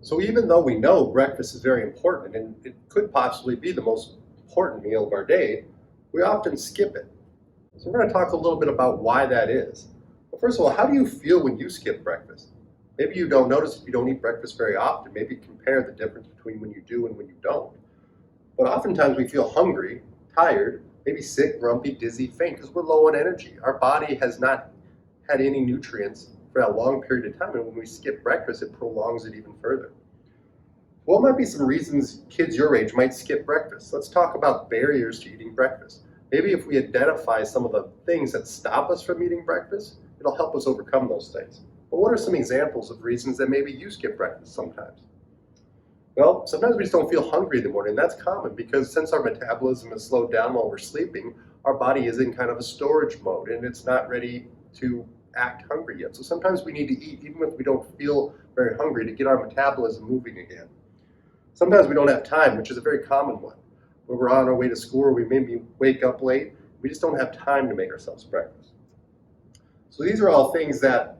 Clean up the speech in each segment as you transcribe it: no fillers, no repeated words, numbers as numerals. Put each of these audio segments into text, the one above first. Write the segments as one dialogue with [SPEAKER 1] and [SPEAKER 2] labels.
[SPEAKER 1] So even though we know breakfast is very important and it could possibly be the most important meal of our day, we often skip it. So we're going to talk a little bit about why that is. Well, first of all, how do you feel when you skip breakfast? Maybe you don't notice if you don't eat breakfast very often. Maybe compare the difference between when you do and when you don't. But oftentimes we feel hungry, tired, maybe sick, grumpy, dizzy, faint because we're low on energy. Our body has not had any nutrients for a long period of time, and when we skip breakfast, it prolongs it even further. What might be some reasons kids your age might skip breakfast? Let's talk about barriers to eating breakfast. Maybe if we identify some of the things that stop us from eating breakfast, it'll help us overcome those things. But what are some examples of reasons that maybe you skip breakfast sometimes? Well, sometimes we just don't feel hungry in the morning. That's common because since our metabolism is slowed down while we're sleeping, our body is in kind of a storage mode and it's not ready to act hungry yet. So sometimes we need to eat even if we don't feel very hungry to get our metabolism moving again. Sometimes we don't have time, which is a very common one. When we're on our way to school or we maybe wake up late, we just don't have time to make ourselves breakfast. So these are all things that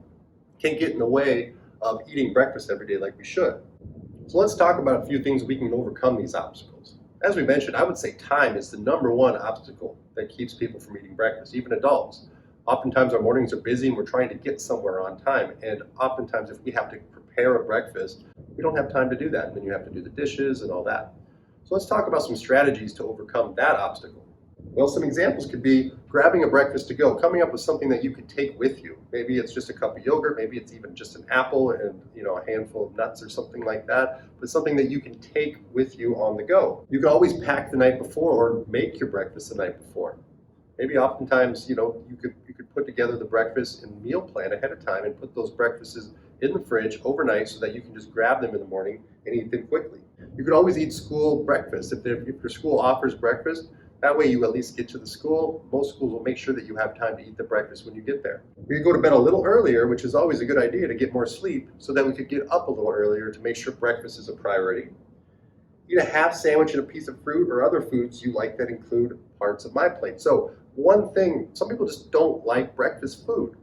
[SPEAKER 1] can get in the way of eating breakfast every day like we should. So let's talk about a few things we can overcome these obstacles. As we mentioned, I would say time is the number one obstacle that keeps people from eating breakfast, even adults. Oftentimes our mornings are busy and we're trying to get somewhere on time. And oftentimes if we have to prepare a breakfast, we don't have time to do that. And then you have to do the dishes and all that. So let's talk about some strategies to overcome that obstacle. Well, some examples could be grabbing a breakfast to go, coming up with something that you could take with you. Maybe it's just a cup of yogurt, maybe it's even just an apple and a handful of nuts or something like that, but something that you can take with you on the go. You can always pack the night before or make your breakfast the night before. Maybe oftentimes, you could put together the breakfast and meal plan ahead of time and put those breakfasts in the fridge overnight so that you can just grab them in the morning and eat them quickly. You could always eat school breakfast. If your school offers breakfast, that way you at least get to the school. Most schools will make sure that you have time to eat the breakfast when you get there. We could go to bed a little earlier, which is always a good idea to get more sleep, so that we could get up a little earlier to make sure breakfast is a priority. Eat a half sandwich and a piece of fruit or other foods you like that include parts of my plate. So one thing, some people just don't like breakfast food.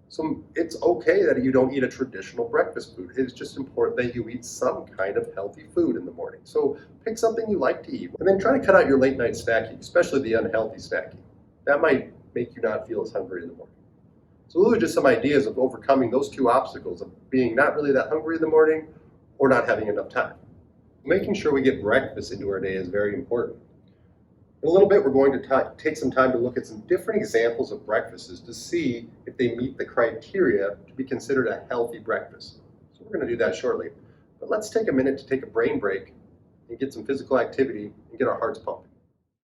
[SPEAKER 1] So it's okay that you don't eat a traditional breakfast food. It's just important that you eat some kind of healthy food in the morning. So pick something you like to eat. And then try to cut out your late night snacking, especially the unhealthy snacking. That might make you not feel as hungry in the morning. So those are just some ideas of overcoming those two obstacles of being not really that hungry in the morning or not having enough time. Making sure we get breakfast into our day is very important. In a little bit, we're going to take some time to look at some different examples of breakfasts to see if they meet the criteria to be considered a healthy breakfast. So we're going to do that shortly. But let's take a minute to take a brain break and get some physical activity and get our hearts pumping.